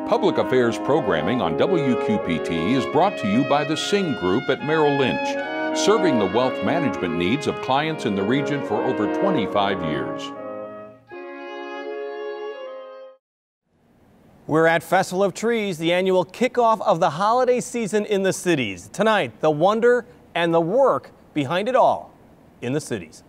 Public Affairs programming on WQPT is brought to you by the Sing Group at Merrill Lynch, serving the wealth management needs of clients in the region for over 25 years. We're at Festival of Trees, the annual kickoff of the holiday season in the cities. Tonight, the wonder and the work behind it all in the cities.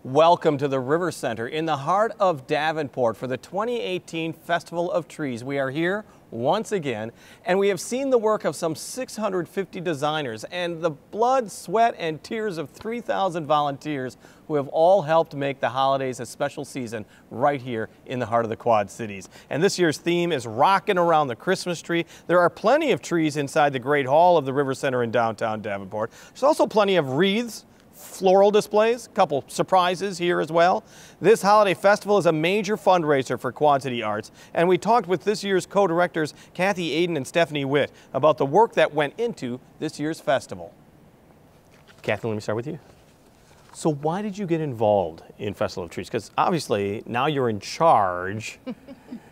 Welcome to the River Center in the heart of Davenport for the 2018 Festival of Trees. We are here once again, and we have seen the work of some 650 designers and the blood, sweat, and tears of 3,000 volunteers who have all helped make the holidays a special season right here in the heart of the Quad Cities. And this year's theme is Rockin' Around the Christmas Tree. There are plenty of trees inside the Great Hall of the River Center in downtown Davenport. There's also plenty of wreaths, floral displays, a couple surprises here as well. This holiday festival is a major fundraiser for Quad City Arts, and we talked with this year's co-directors Kathy Aiden and Stephanie Witt about the work that went into this year's festival. Kathy, let me start with you. So why did you get involved in Festival of Trees? Because obviously now you're in charge.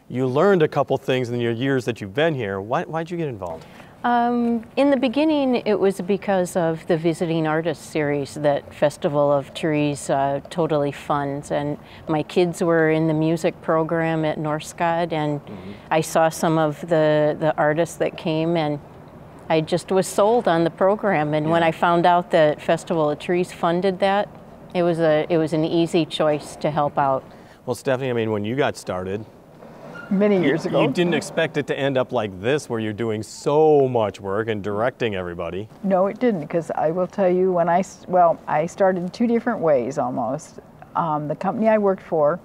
You learned a couple things in your years that you've been here. Why'd you get involved? In the beginning, it was because of the Visiting Artists series that Festival of Trees totally funds. And my kids were in the music program at Northscott, and I saw some of the artists that came, and I just was sold on the program. And when I found out that Festival of Trees funded that, it was an easy choice to help out. Well, Stephanie, I mean, when you got started, many years ago. You didn't expect it to end up like this, where you're doing so much work and directing everybody. No, it didn't, because I will tell you, when I started two different ways almost. The company I worked for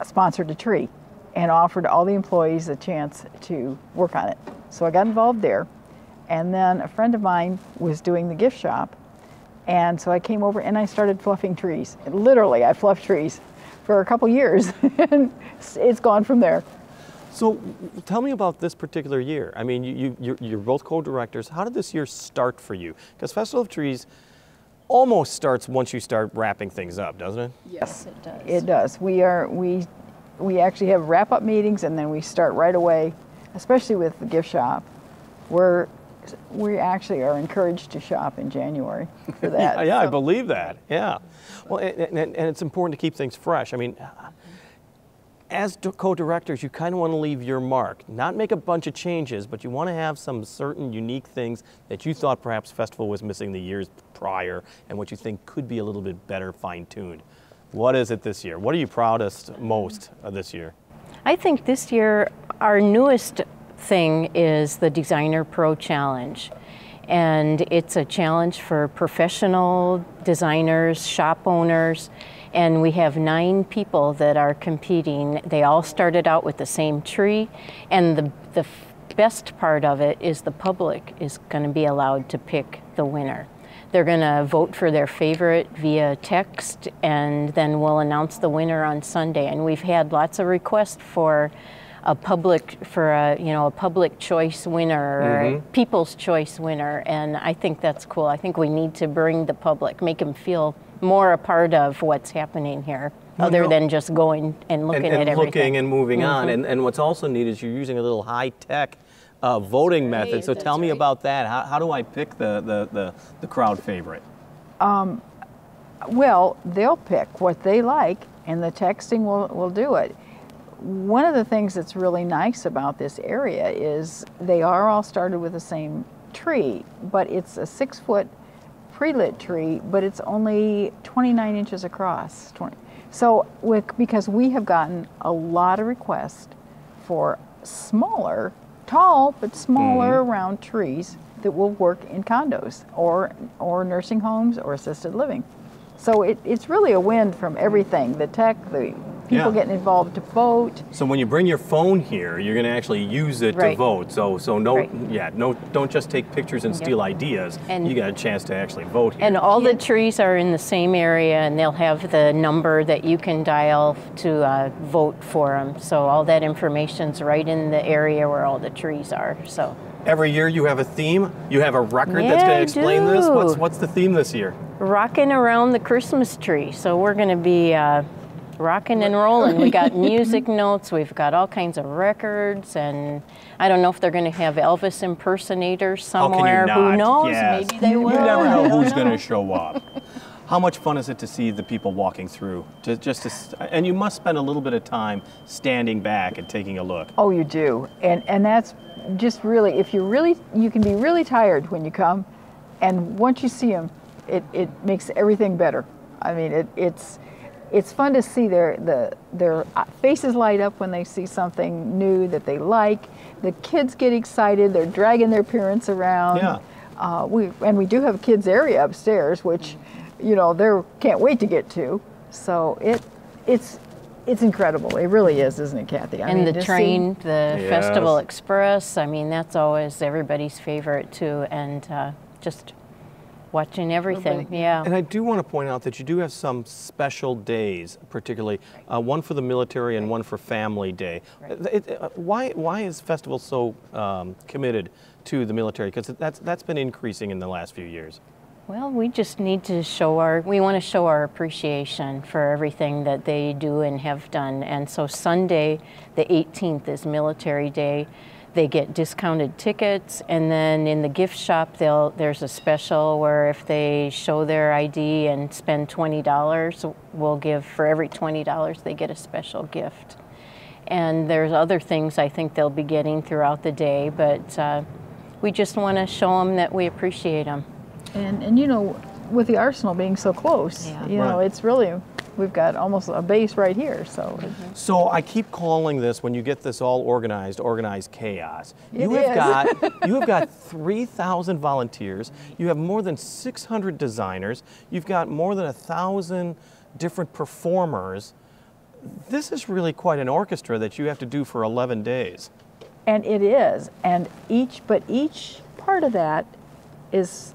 sponsored a tree and offered all the employees a chance to work on it. So I got involved there. And then a friend of mine was doing the gift shop. And so I came over and I started fluffing trees. Literally, I fluffed trees for a couple years, and it's gone from there. So tell me about this particular year. I mean, you're both co-directors. How did this year start for you? Because Festival of Trees almost starts once you start wrapping things up, doesn't it? Yes, it does. It does. We actually have wrap-up meetings, and then we start right away, especially with the gift shop, where we actually are encouraged to shop in January for that. Yeah, I believe that, yeah. Well, and it's important to keep things fresh. I mean, as co-directors, you kind of want to leave your mark. Not make a bunch of changes, but you want to have some certain unique things that you thought perhaps Festival was missing the years prior, and what you think could be a little bit better fine-tuned. What is it this year? What are you proudest most of this year? I think this year our newest thing is the Designer Pro Challenge. And it's a challenge for professional designers, shop owners, and we have 9 people that are competing. They all started out with the same tree, and the best part of it is the public is going to be allowed to pick the winner. They're going to vote for their favorite via text, and then we'll announce the winner on Sunday. And we've had lots of requests for a public choice winner or a people's choice winner, and I think that's cool. I think we need to bring the public, make them feel more a part of what's happening here, other than just going and looking at everything. Looking and moving on. And what's also neat is you're using a little high-tech voting method. So tell me about that. How do I pick the crowd favorite? Well, they'll pick what they like, and the texting will do it. One of the things that's really nice about this area is they are all started with the same tree, but it's a 6-foot pre-lit tree, but it's only 29 inches across. So because we have gotten a lot of requests for smaller, tall, but smaller round trees that will work in condos or nursing homes or assisted living. So it's really a win from everything, the tech, the people getting involved to vote. So when you bring your phone here, you're going to actually use it to vote. So don't just take pictures and steal ideas. And you got a chance to actually vote here. And all the trees are in the same area, and they'll have the number that you can dial to vote for them. So all that information's right in the area where all the trees are. So every year you have a theme. You have a record that's going to explain this. What's the theme this year? Rocking around the Christmas tree. So we're going to be rocking and rolling. We got music notes, we've got all kinds of records, and I don't know if they're going to have Elvis impersonators somewhere. How can you not? Who knows? Yes. Maybe they will. You never know who's going to show up. How much fun is it to see the people walking through? And you must spend a little bit of time standing back and taking a look. Oh, you do. And that's just really, you can be really tired when you come, and once you see them, it makes everything better. I mean, it's fun to see their faces light up when they see something new that they like. The kids get excited. They're dragging their parents around. Yeah. We do have a kids area upstairs, which, you know, they can't wait to get to. So it's incredible. It really is, isn't it, Kathy? And the train, the Festival Express. I mean, that's always everybody's favorite too. And just watching everything, And I do want to point out that you do have some special days, particularly one for the military and one for Family Day. Right. Why is Festival so committed to the military? Because that's been increasing in the last few years. Well, we just need to we want to show our appreciation for everything that they do and have done. And so Sunday, the 18th, is Military Day. They get discounted tickets, and then in the gift shop, there's a special where if they show their ID and spend $20, we'll give, for every $20, they get a special gift. And there's other things I think they'll be getting throughout the day, but we just want to show them that we appreciate them. And you know, with the Arsenal being so close, you know, it's really, we've got almost a base right here. So So I keep calling this, when you get this all organized chaos. You It have got 3,000 volunteers. You have more than 600 designers. You've got more than 1,000 different performers. This is really quite an orchestra that you have to do for 11 days. And it is. And each part of that is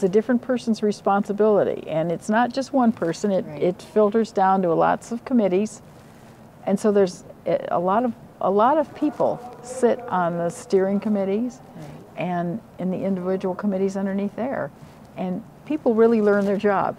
a different person's responsibility, and it's not just one person. It filters down to lots of committees, and so there's a lot of people sit on the steering committees and in the individual committees underneath there, and people really learn their job.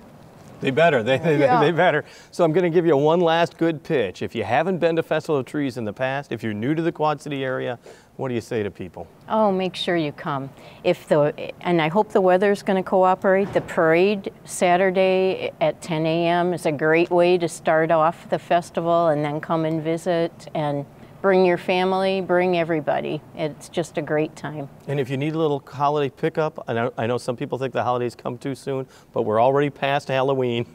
They better. They better. So I'm going to give you one last good pitch. If you haven't been to Festival of Trees in the past, if you're new to the Quad City area, what do you say to people? Oh, make sure you come. And I hope the weather's going to cooperate. The parade Saturday at 10 a.m. is a great way to start off the festival, and then come and visit and bring your family, bring everybody. It's just a great time. And if you need a little holiday pickup, I know some people think the holidays come too soon, but we're already past Halloween.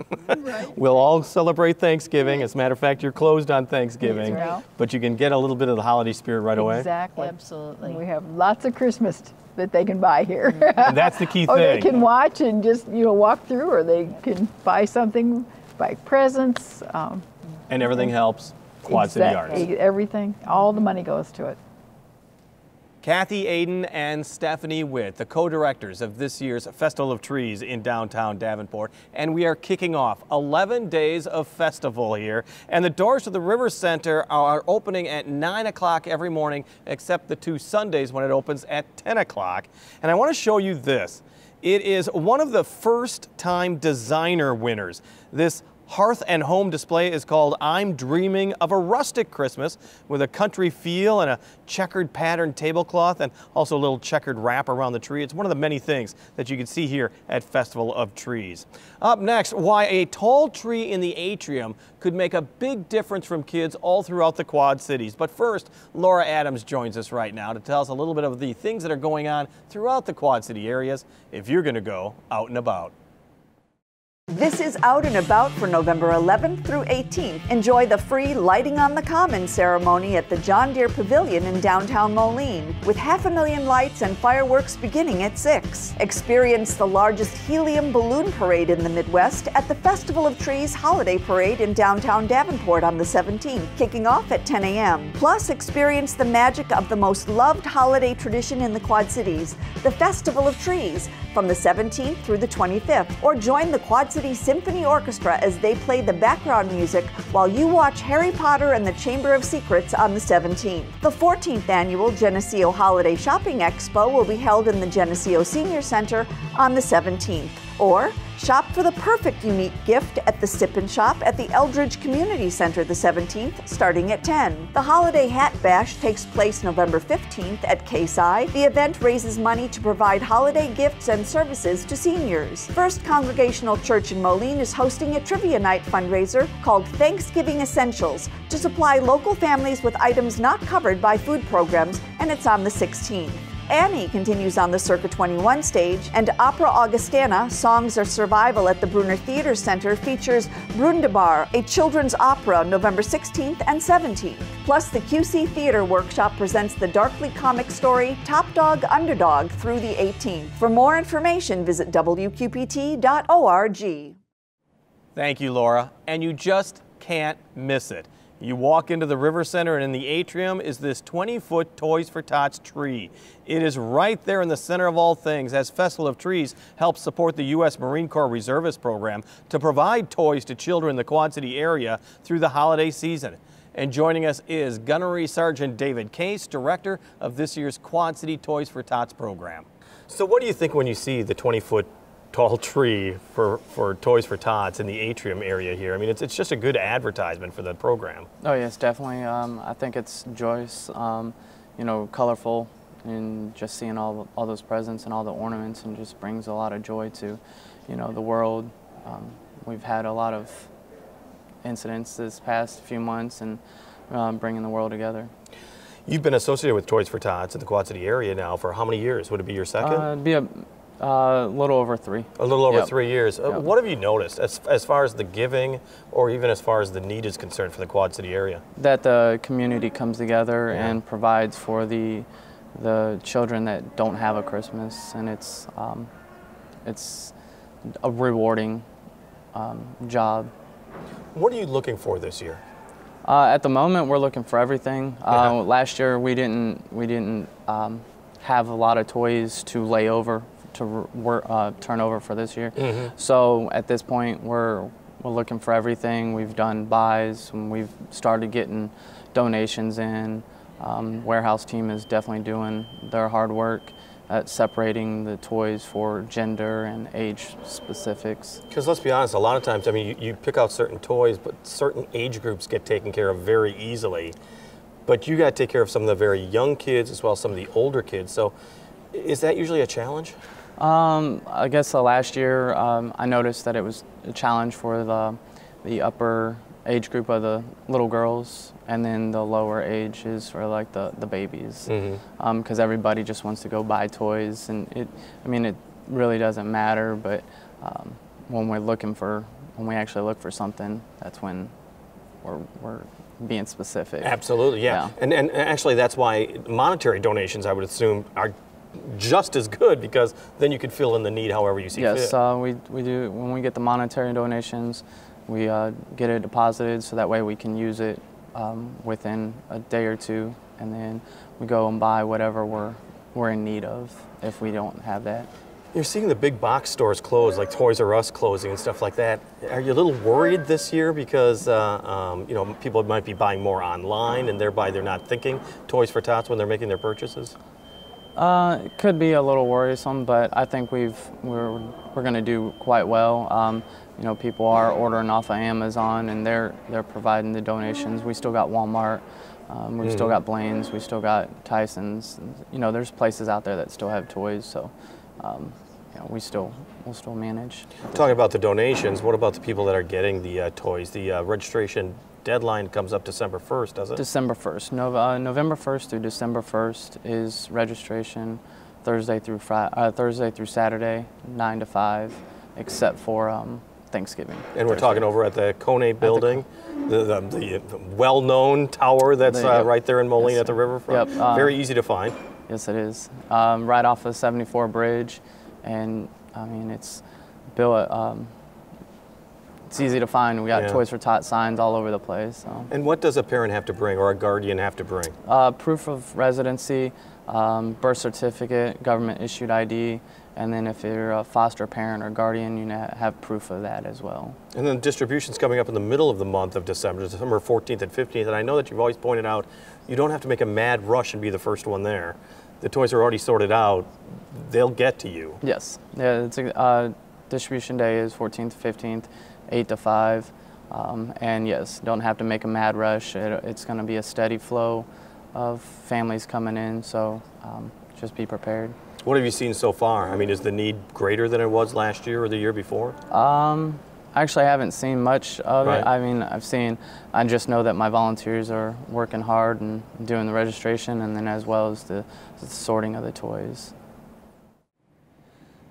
We'll all celebrate Thanksgiving. As a matter of fact, you're closed on Thanksgiving, but you can get a little bit of the holiday spirit right away. Exactly. Absolutely. We have lots of Christmas that they can buy here. And that's the key thing. Or they can watch and just, you know, walk through, or they can buy something, buy presents. And everything helps Quad City Arts. Everything, all the money goes to it. Kathy Aden and Stephanie Witt, the co-directors of this year's Festival of Trees in downtown Davenport. And we are kicking off 11 days of festival here. And the doors to the River Center are opening at 9 o'clock every morning, except the 2 Sundays when it opens at 10 o'clock. And I want to show you this. It is one of the first-time designer winners. This hearth and home display is called I'm Dreaming of a Rustic Christmas, with a country feel and a checkered patterned tablecloth, and also a little checkered wrap around the tree. It's one of the many things that you can see here at Festival of Trees. Up next, why a tall tree in the atrium could make a big difference from kids all throughout the Quad Cities. But first, Laura Adams joins us right now to tell us a little bit of the things that are going on throughout the Quad City areas if you're going to go out and about. This is Out and About for November 11th through 18th. Enjoy the free Lighting on the Common ceremony at the John Deere Pavilion in downtown Moline, with 500,000 lights and fireworks beginning at 6. Experience the largest helium balloon parade in the Midwest at the Festival of Trees Holiday Parade in downtown Davenport on the 17th, kicking off at 10 a.m. Plus, experience the magic of the most loved holiday tradition in the Quad Cities, the Festival of Trees, from the 17th through the 25th, or join the Quad City Symphony Orchestra as they play the background music while you watch Harry Potter and the Chamber of Secrets on the 17th. The 14th annual Geneseo Holiday Shopping Expo will be held in the Geneseo Senior Center on the 17th. Or shop for the perfect unique gift at the Sip and Shop at the Eldridge Community Center the 17th, starting at 10. The Holiday Hat Bash takes place November 15th at KSI. The event raises money to provide holiday gifts and services to seniors. First Congregational Church in Moline is hosting a trivia night fundraiser called Thanksgiving Essentials to supply local families with items not covered by food programs, and it's on the 16th. Annie continues on the Circa 21 stage, and Opera Augustana, Songs of Survival at the Bruner Theater Center features Brundebar, a children's opera, November 16th and 17th. Plus, the QC Theater Workshop presents the darkly comic story Top Dog Underdog through the 18th. For more information, visit wqpt.org. Thank you, Laura. And you just can't miss it. You walk into the River Center, and in the atrium is this 20-foot Toys for Tots tree. It is right there in the center of all things, as Festival of Trees helps support the U.S. Marine Corps Reservist Program to provide toys to children in the Quad City area through the holiday season. And joining us is Gunnery Sergeant David Case, director of this year's Quad City Toys for Tots program. So what do you think when you see the 20-foot tall tree for Toys for Tots in the atrium area here? I mean, it's just a good advertisement for the program. Oh yes, definitely. I think it's joyous, you know, colorful, and just seeing all those presents and all the ornaments, and just brings a lot of joy to, you know, the world. We've had a lot of incidents this past few months, and bringing the world together. You've been associated with Toys for Tots in the Quad City area now for how many years? Would it be your second? It'd be a little over 3. A little over Yep. 3 years. Yep. What have you noticed as far as the giving, or even as far as the need is concerned for the Quad City area? That the community comes together and provides for the children that don't have a Christmas, and it's a rewarding job. What are you looking for this year? At the moment, we're looking for everything. Last year, we didn't have a lot of toys to lay over to turn over for this year. So at this point, we're looking for everything. We've done buys, and we've started getting donations in. Warehouse team is definitely doing their hard work at separating the toys for gender and age specifics. Because let's be honest, a lot of times, I mean, you pick out certain toys, but certain age groups get taken care of very easily. But you got to take care of some of the very young kids as well as some of the older kids. So is that usually a challenge? I guess last year I noticed that it was a challenge for the upper age group of the little girls, and then the lower age is for like the babies, because everybody just wants to go buy toys, and it really doesn't matter. But when we actually look for something, that's when we're being specific. Absolutely, yeah. And actually that's why monetary donations, I would assume, are just as good, because then you could fill in the need however you see fit. Yes, we do. When we get the monetary donations, we get it deposited so that way we can use it within a day or two, and then we go and buy whatever we're in need of if we don't have that. You're seeing the big box stores close, like Toys R Us closing and stuff like that. Are you a little worried this year because you know, people might be buying more online, and thereby they're not thinking Toys for Tots when they're making their purchases? It could be a little worrisome, but I think we're going to do quite well. You know, people are ordering off of Amazon, and they're providing the donations. We still got Walmart, we've still got Blaine's, we still got Tyson's. You know, there's places out there that still have toys, so you know, we'll still manage. Talking about the donations, what about the people that are getting the toys? The registration deadline comes up December 1st, does it? December 1st. November 1st through December 1st is registration, Thursday through Saturday, 9 to 5, except for Thanksgiving. And we're talking over at the Kone building, the well-known tower that's right there in Moline at the riverfront. Yep. Very easy to find. Yes, it is. Right off the 74 bridge, and I mean it's built. It's easy to find. We got Toys for Tots signs all over the place. So. And what does a parent have to bring, or a guardian have to bring? Proof of residency, birth certificate, government issued ID, and then if you're a foster parent or guardian, you have proof of that as well. And then distribution's coming up in the middle of the month of December 14th and 15th, and I know that you've always pointed out you don't have to make a mad rush and be the first one there. The toys are already sorted out. They'll get to you. Yes. Yeah, distribution day is 14th, 15th, 8 to 5. And yes, don't have to make a mad rush. It's going to be a steady flow of families coming in, so just be prepared. What have you seen so far? I mean, is the need greater than it was last year or the year before? Actually, I haven't seen much of Right. it. I mean, I just know that my volunteers are working hard and doing the registration, and then as well as the sorting of the toys.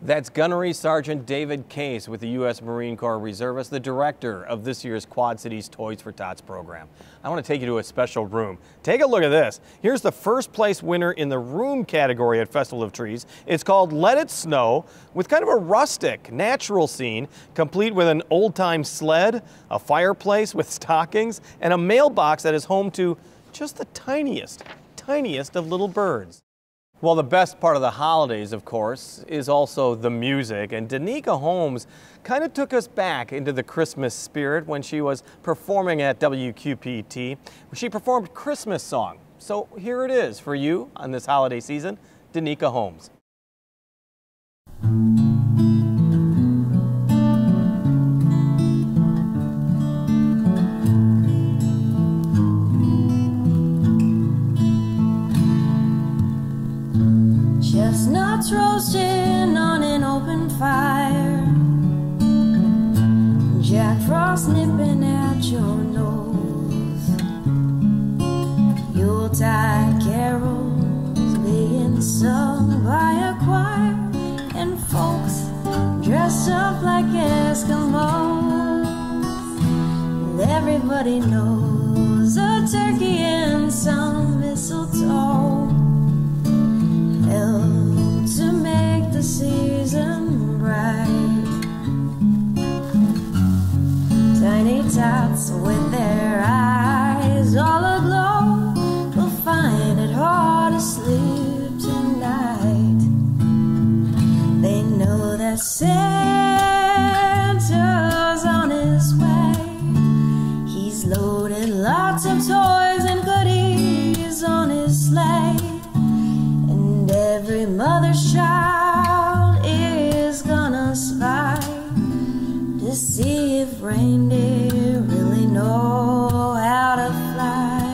That's Gunnery Sergeant David Case with the U.S. Marine Corps Reservist, the director of this year's Quad Cities Toys for Tots program. I want to take you to a special room. Take a look at this. Here's the first place winner in the room category at Festival of Trees. It's called Let It Snow, with kind of a rustic, natural scene, complete with an old-time sled, a fireplace with stockings, and a mailbox that is home to just the tiniest of little birds. Well, the best part of the holidays, of course, is also the music. And Danica Holmes kind of took us back into the Christmas spirit when she was performing at WQPT. She performed Christmas Song. So here it is for you on this holiday season, Danica Holmes. Chestnuts roasting on an open fire, Jack Frost nipping at your nose, Yuletide carols being sung by a choir, and folks dressed up like Eskimos. And everybody knows a turkey and some mistletoe help to make the season bright. Tiny tots with their eyes all aglow will find it hard to sleep tonight. They know that Santa's on his way. He's loaded lots of toys and goodies on his sleigh. Every mother's child is gonna spy to see if reindeer really know how to fly.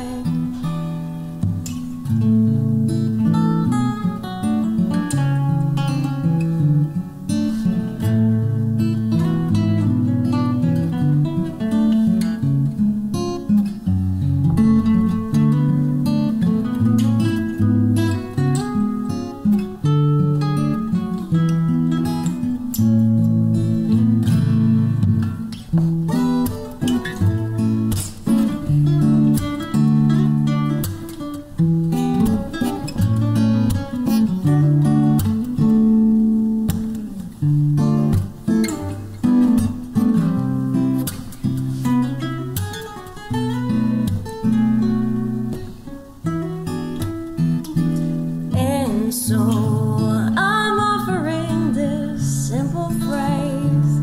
So I'm offering this simple phrase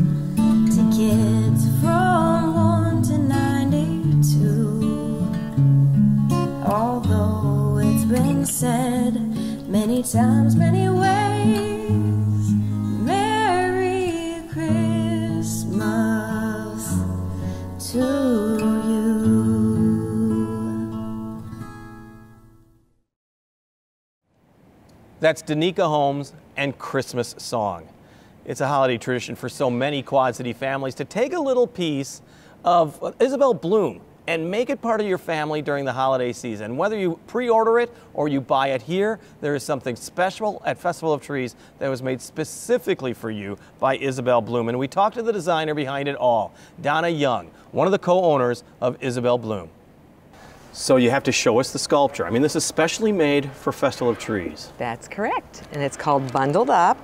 to kids from 1 to 92. Although it's been said many times, many ways, Merry Christmas to you. That's Danica Holmes and Christmas Song. It's a holiday tradition for so many Quad City families to take a little piece of Isabel Bloom and make it part of your family during the holiday season. Whether you pre-order it or you buy it here, there is something special at Festival of Trees that was made specifically for you by Isabel Bloom. And we talked to the designer behind it all, Donna Young, one of the co-owners of Isabel Bloom. So you have to show us the sculpture. I mean, this is specially made for Festival of Trees. That's correct. And it's called Bundled Up.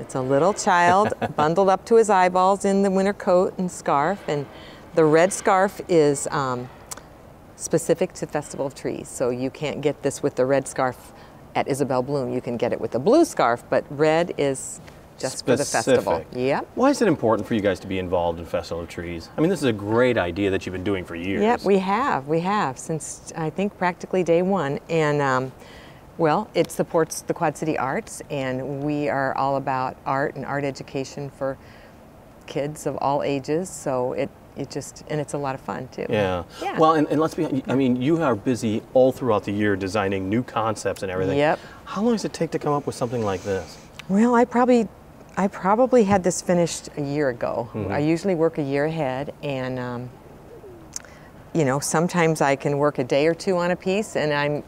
It's a little child bundled up to his eyeballs in the winter coat and scarf. And the red scarf is specific to Festival of Trees. So you can't get this with the red scarf at Isabel Bloom. You can get it with the blue scarf, but red is just for the festival. Yep. Why is it important for you guys to be involved in Festival of Trees? I mean, this is a great idea that you've been doing for years. Yep, we have since I think practically day one. And well, it supports the Quad City Arts, and we are all about art and art education for kids of all ages. So and it's a lot of fun too. Yeah. Well, and let's be, I mean, you are busy all throughout the year designing new concepts and everything. Yep. How long does it take to come up with something like this? Well, I probably had this finished a year ago. I usually work a year ahead, and you know, sometimes I can work a day or two on a piece and I'm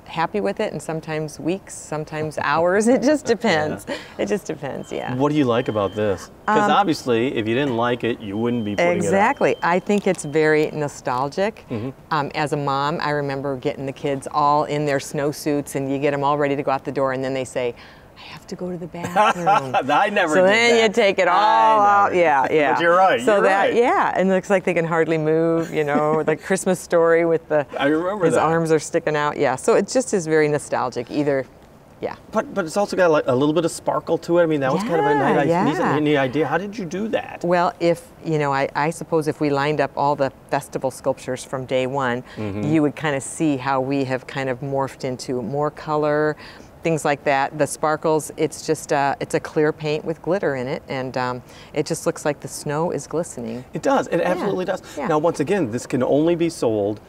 happy with it, and sometimes weeks, sometimes hours. It just depends. It just depends, yeah. What do you like about this? Because obviously, if you didn't like it, you wouldn't be putting Exactly. I think it's very nostalgic. As a mom, I remember getting the kids all in their snowsuits, and you get them all ready to go out the door, and then they say, I have to go to the bathroom. I never So did then that. you take it all out. Yeah. But you're right. So you're right. yeah, and it looks like they can hardly move, you know, the Christmas Story with I remember his that. arms are sticking out. Yeah, so it just is very nostalgic. Yeah. But it's also got like a little bit of sparkle to it. I mean, that was kind of a neat idea. How did you do that? Well, I suppose if we lined up all the festival sculptures from day one, you would kind of see how we have kind of morphed into more color, things like that. The sparkles, it's just it's a clear paint with glitter in it, and it just looks like the snow is glistening. It does. It absolutely does. Yeah. Now, once again, this can only be sold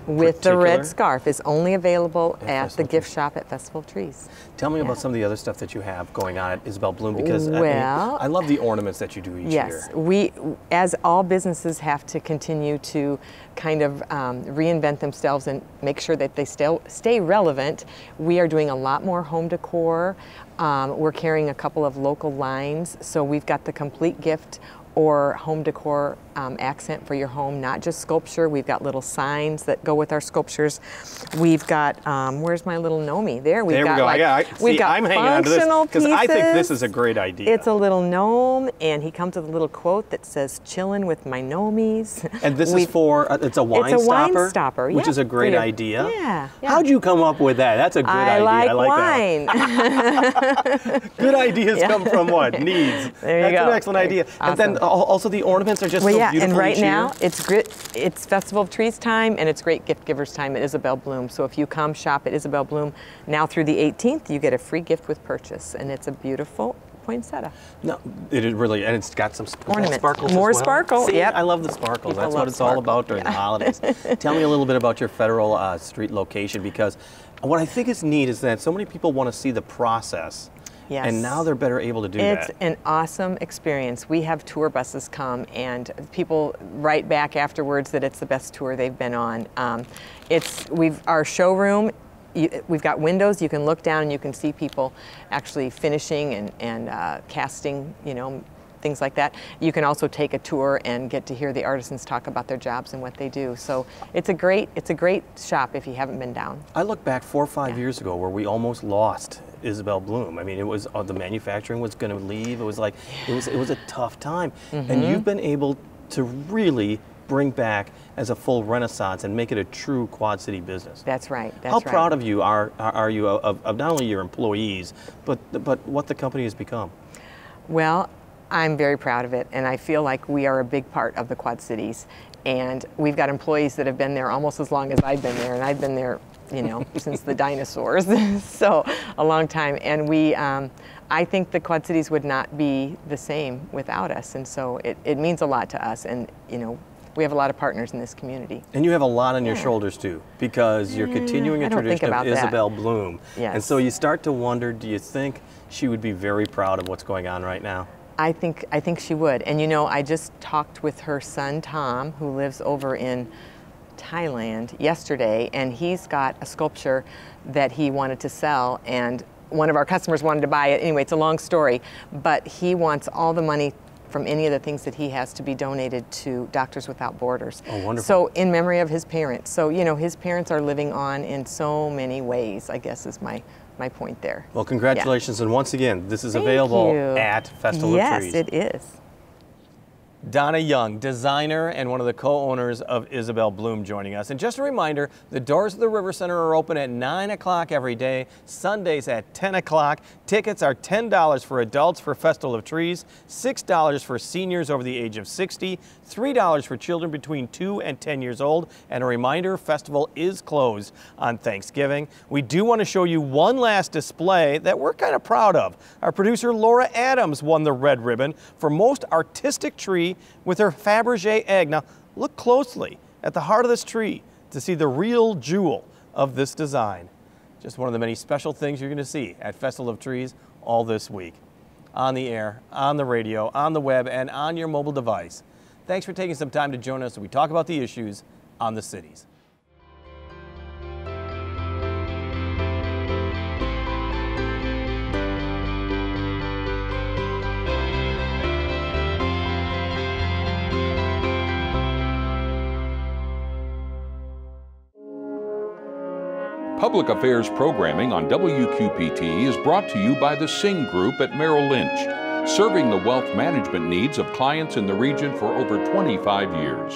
with the red scarf is only available at the gift shop at Festival of Trees. Tell me about some of the other stuff that you have going on at Isabel Bloom, because I love the ornaments that you do each year. Yes, we, as all businesses, have to continue to kind of reinvent themselves and make sure that they stay relevant. We are doing a lot more home decor. We're carrying a couple of local lines, so we've got the complete gift or home decor accent for your home, not just sculpture. We've got little signs that go with our sculptures. We've got, where's my little Nomi? There we go. We've got I'm hanging on to this because I think this is a great idea. It's a little gnome, and he comes with a little quote that says, "Chillin' with my Nomies." And this is for, it's a wine stopper? It's a wine stopper, which is a great idea. Yeah. How'd you come up with that? That's a good idea. I like wine. That. Good ideas come from what? Needs. There you That's go. an excellent idea. Awesome. And then also the ornaments are just so beautiful and right each year. now it's Festival of Trees time, and it's Great Gift Givers time at Isabel Bloom. So if you come shop at Isabel Bloom now through the 18th, you get a free gift with purchase, and it's a beautiful poinsettia. No, it is really, and it's got some ornament. Sparkles More as well. sparkle. See, Yep. I love the sparkles. People That's love what it's all sparkle. about during the holidays. Tell me a little bit about your Federal Street location, because what I think is neat is that so many people want to see the process. Yes. And now they're better able to do that. It's an awesome experience. We have tour buses come, and people write back afterwards that it's the best tour they've been on. Our showroom, we've got windows. You can look down and you can see people actually finishing and casting, things like that. You can also take a tour and get to hear the artisans talk about their jobs and what they do. So it's a great shop if you haven't been down. I look back 4 or 5 years ago where we almost lost Isabel Bloom. I mean, it was the manufacturing was going to leave. It was like it was a tough time, and you've been able to really bring back as a full renaissance and make it a true Quad City business. That's right. How proud of you are you of not only your employees but what the company has become? Well, I'm very proud of it, and I feel like we are a big part of the Quad Cities. And we've got employees that have been there almost as long as I've been there, and I've been there, since the dinosaurs, so a long time. And I think the Quad Cities would not be the same without us, and so it means a lot to us, and we have a lot of partners in this community. And you have a lot on your shoulders too, because you're continuing a tradition of Isabel Bloom. Yes. And so you start to wonder, do you think she would be very proud of what's going on right now? I think she would. And I just talked with her son Tom, who lives over in Thailand yesterday, and he's got a sculpture that he wanted to sell, and one of our customers wanted to buy it. Anyway, it's a long story, but he wants all the money from any of the things that he has to be donated to Doctors Without Borders. Oh, wonderful. So in memory of his parents. So, you know, his parents are living on in so many ways, I guess is my point there. Well, congratulations, and once again, this is Thank available you. at Festival of Trees. Yes, it is. Donna Young, designer and one of the co-owners of Isabel Bloom, joining us. And just a reminder, the doors of the River Center are open at 9 o'clock every day, Sundays at 10 o'clock. Tickets are $10 for adults for Festival of Trees, $6 for seniors over the age of 60, $3 for children between 2 and 10 years old. And a reminder, festival is closed on Thanksgiving. We do want to show you one last display that we're kind of proud of. Our producer Laura Adams won the red ribbon for most artistic tree with her Fabergé egg. Now look closely at the heart of this tree to see the real jewel of this design. Just one of the many special things you're going to see at Festival of Trees all this week. On the air, on the radio, on the web, and on your mobile device. Thanks for taking some time to join us as we talk about the issues on the cities. Public affairs programming on WQPT is brought to you by the Sing Group at Merrill Lynch, serving the wealth management needs of clients in the region for over 25 years.